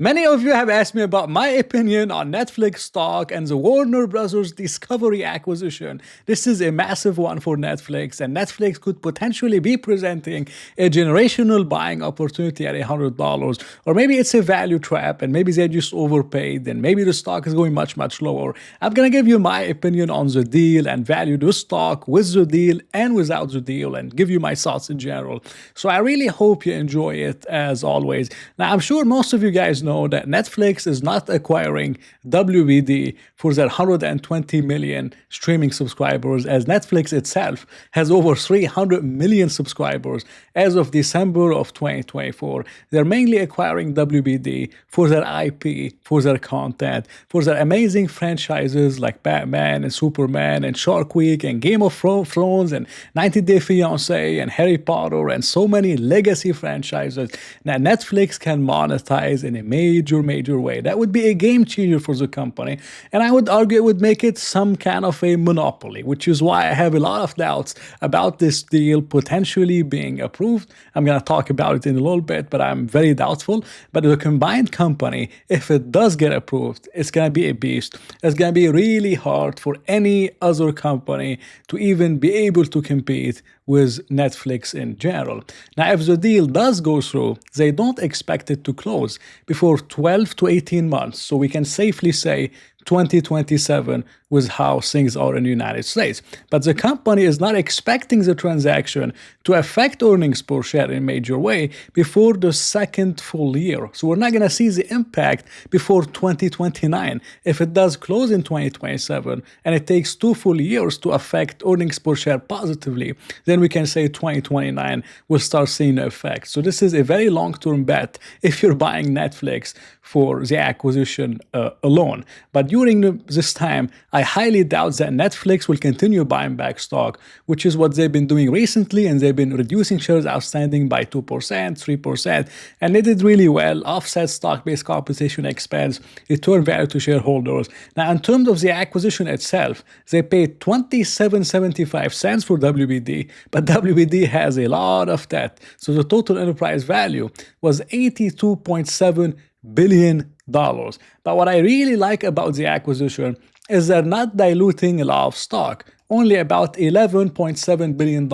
Many of you have asked me about my opinion on Netflix stock and the Warner Brothers Discovery acquisition. This is a massive one for Netflix, and Netflix could potentially be presenting a generational buying opportunity at $100. Or maybe it's a value trap, and maybe they just overpaid, and maybe the stock is going much, much lower. I'm gonna give you my opinion on the deal and value the stock with the deal and without the deal, and give you my thoughts in general. So I really hope you enjoy it as always. Now, I'm sure most of you guys know that Netflix is not acquiring WBD for their 120 million streaming subscribers, as Netflix itself has over 300 million subscribers as of December of 2024. They're mainly acquiring WBD for their IP, for their content, for their amazing franchises like Batman and Superman and Shark Week and Game of Thrones and 90 Day Fiancé and Harry Potter and so many legacy franchises that Netflix can monetize in a major way. That would be a game changer for the company, and I would argue it would make it some kind of a monopoly, which is why I have a lot of doubts about this deal potentially being approved. I'm going to talk about it in a little bit, but I'm very doubtful. But the combined company, if it does get approved, it's going to be a beast. It's going to be really hard for any other company to even be able to compete with Netflix in general. Now, if the deal does go through, they don't expect it to close before 12 to 18 months. So we can safely say 2027 with how things are in the United States. But the company is not expecting the transaction to affect earnings per share in a major way before the second full year. So we're not going to see the impact before 2029. If it does close in 2027 and it takes 2 full years to affect earnings per share positively, then we can say 2029 will start seeing the effect. So this is a very long-term bet if you're buying Netflix for the acquisition alone. But during this time, I highly doubt that Netflix will continue buying back stock, which is what they've been doing recently, and they've been reducing shares outstanding by 2%, 3%, and they did really well, offset stock-based compensation expense, return value to shareholders. Now, in terms of the acquisition itself, they paid $27.75 for WBD, but WBD has a lot of debt, so the total enterprise value was $82.7 billion. But what I really like about the acquisition is they're not diluting a lot of stock, only about $11.7 billion,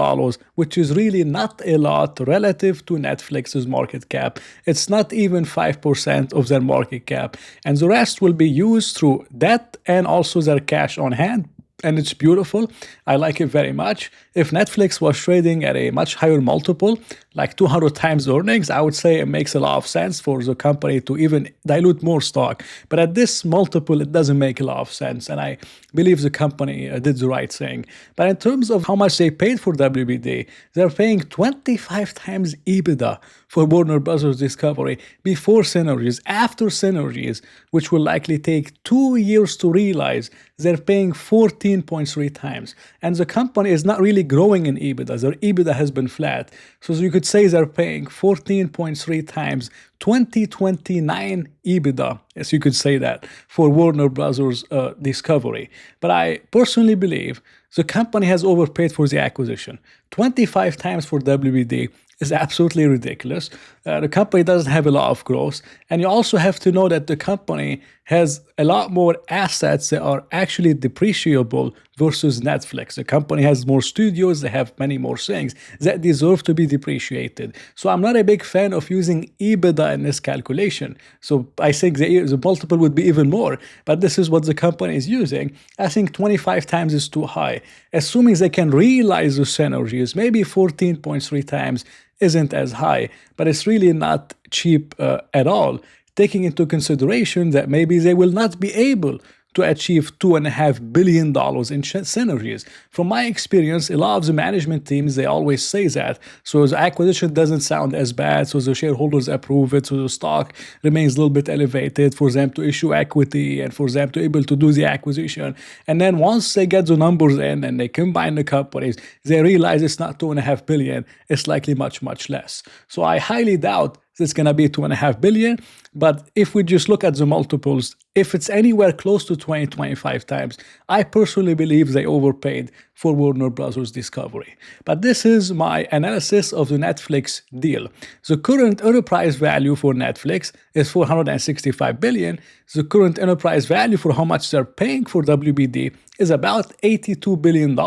which is really not a lot relative to Netflix's market cap. It's not even 5% of their market cap. And the rest will be used through debt and also their cash on hand. And it's beautiful. I like it very much. If Netflix was trading at a much higher multiple, like 200 times earnings, I would say it makes a lot of sense for the company to even dilute more stock. But at this multiple, it doesn't make a lot of sense. And I believe the company did the right thing. But in terms of how much they paid for WBD, they're paying 25 times EBITDA for Warner Brothers Discovery before synergies. After synergies, which will likely take 2 years to realize, they're paying 14.3 times. And the company is not really growing in EBITDA. Their EBITDA has been flat. So you could say they're paying 14.3 times 2029 EBITDA, as you could say that, for Warner Brothers Discovery. But I personally believe the company has overpaid for the acquisition. 25 times for WBD is absolutely ridiculous. The company doesn't have a lot of growth. And you also have to know that the company has a lot more assets that are actually depreciable versus Netflix. The company has more studios, they have many more things that deserve to be depreciated. So I'm not a big fan of using EBITDA in this calculation. So I think the multiple would be even more, but this is what the company is using. I think 25 times is too high. Assuming they can realize the synergies, maybe 14.3 times isn't as high, but it's really not cheap at all, taking into consideration that maybe they will not be able to achieve $2.5 billion in synergies. From my experience, a lot of the management teams, they always say that. So the acquisition doesn't sound as bad, so the shareholders approve it, so the stock remains a little bit elevated for them to issue equity and for them to be able to do the acquisition. And then once they get the numbers in and they combine the companies, they realize it's not $2.5 billion, it's likely much less. So I highly doubt it's going to be 2.5 billion. But if we just look at the multiples, if it's anywhere close to 20, 25 times, I personally believe they overpaid for Warner Brothers Discovery. But this is my analysis of the Netflix deal. The current enterprise value for Netflix is 465 billion. The current enterprise value for how much they're paying for WBD is about $82 billion.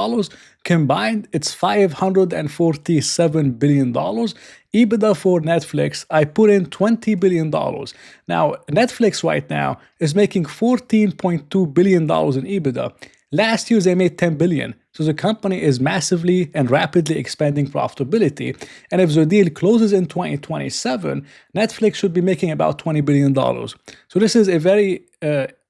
Combined, it's $547 billion. EBITDA for Netflix, I put in $20 billion. Now, Netflix right now is making $14.2 billion in EBITDA. Last year, they made $10 billion. So the company is massively and rapidly expanding profitability. And if the deal closes in 2027, Netflix should be making about $20 billion. So this is a very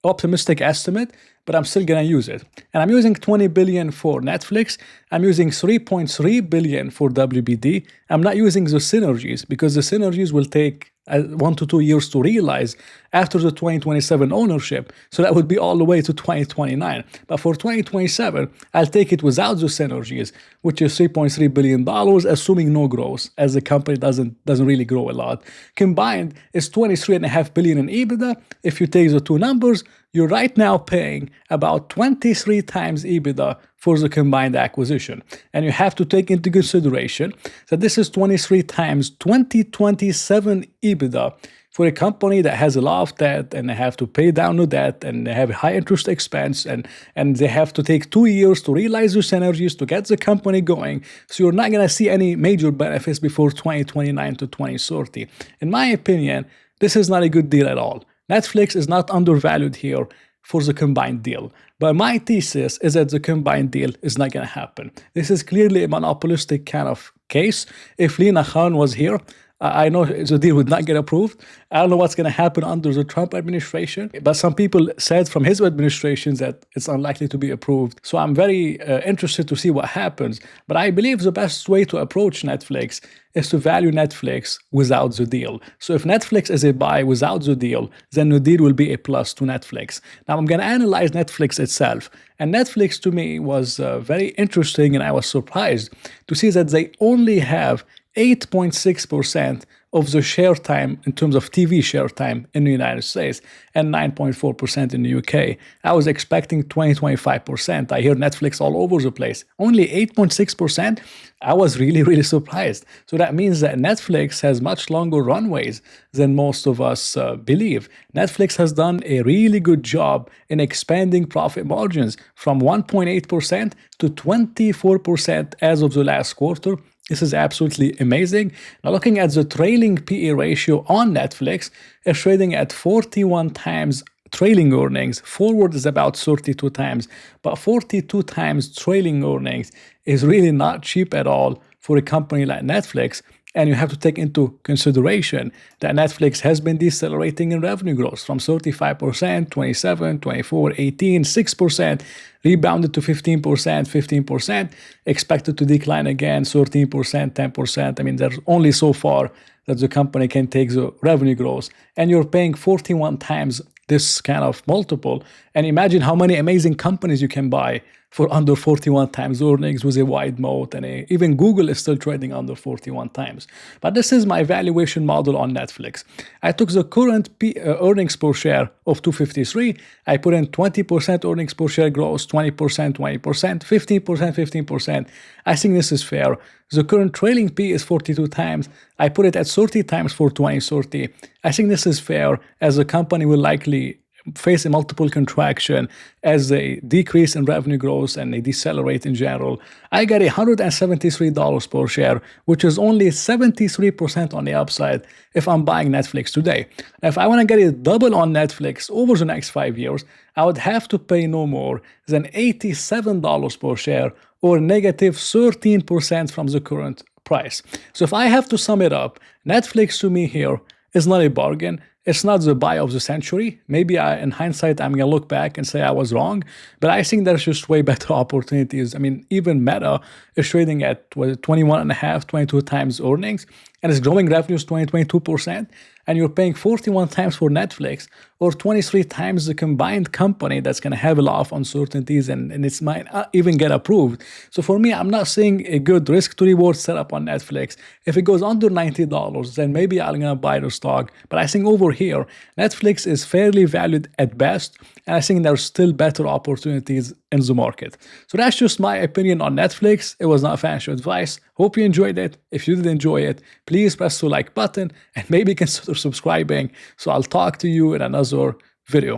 optimistic estimate, but I'm still going to use it. And I'm using 20 billion for Netflix. I'm using 3.3 billion for WBD. I'm not using the synergies because the synergies will take 1 to 2 years to realize after the 2027 ownership. So that would be all the way to 2029. But for 2027, I'll take it without the synergies, which is $3.3 billion, assuming no growth, as the company doesn't really grow a lot. Combined, it's $23.5 billion in EBITDA. If you take the two numbers, you're right now paying about 23 times EBITDA for the combined acquisition. And you have to take into consideration that this is 23 times 2027 EBITDA for a company that has a lot of debt and they have to pay down the debt and they have a high interest expense and they have to take 2 years to realize the synergies to get the company going. So you're not going to see any major benefits before 2029 to 2030. In my opinion, this is not a good deal at all. Netflix is not undervalued here for the combined deal. But my thesis is that the combined deal is not going to happen. This is clearly a monopolistic kind of case. If Lina Khan was here, I know the deal would not get approved. I don't know what's going to happen under the Trump administration, but some people said from his administration that it's unlikely to be approved. So I'm very interested to see what happens. But I believe the best way to approach Netflix is to value Netflix without the deal. So if Netflix is a buy without the deal, then the deal will be a plus to Netflix. Now I'm going to analyze Netflix itself. And Netflix to me was very interesting, and I was surprised to see that they only have 8.6% of the share time in terms of TV share time in the United States and 9.4% in the UK. I was expecting 20-25%. I hear Netflix all over the place. Only 8.6%? I was really surprised. So that means that Netflix has much longer runways than most of us believe. Netflix has done a really good job in expanding profit margins from 1.8% to 24% as of the last quarter. This is absolutely amazing. Now looking at the trailing PE ratio on Netflix, it's trading at 41 times trailing earnings. Forward is about 32 times, but 42 times trailing earnings is really not cheap at all for a company like Netflix. And you have to take into consideration that Netflix has been decelerating in revenue growth from 35%, 27, 24, 18, 6%, rebounded to 15%, 15%, expected to decline again, 13%, 10%. I mean, there's only so far that the company can take the revenue growth. And you're paying 41 times this kind of multiple. And imagine how many amazing companies you can buy for under 41 times earnings with a wide moat, and even Google is still trading under 41 times. But this is my valuation model on Netflix. I took the current earnings per share of 253. I put in 20% earnings per share growth, 20%, 20%, 15%, 15%. I think this is fair. The current trailing P is 42 times. I put it at 30 times for 2030. I think this is fair, as the company will likely face a multiple contraction as they decrease in revenue growth and they decelerate in general. I got $173 per share, which is only 73% on the upside if I'm buying Netflix today. If I want to get it double on Netflix over the next 5 years, I would have to pay no more than $87 per share, or negative 13% from the current price. So if I have to sum it up, Netflix to me here is not a bargain. It's not the buy of the century. Maybe in hindsight, I'm going to look back and say I was wrong, but I think there's just way better opportunities. I mean, even Meta is trading at 21.5, 22 times earnings. and it's growing revenues 22%, and you're paying 41 times for Netflix or 23 times the combined company that's going to have a lot of uncertainties and it might not even get approved. So for me, I'm not seeing a good risk to reward setup on Netflix. If it goes under $90, then maybe I'm going to buy the stock. But I think over here, Netflix is fairly valued at best, and I think there's still better opportunities in the market. So that's just my opinion on Netflix. It was not financial advice. Hope you enjoyed it. If you did enjoy it, please press the like button and maybe consider subscribing. So I'll talk to you in another video.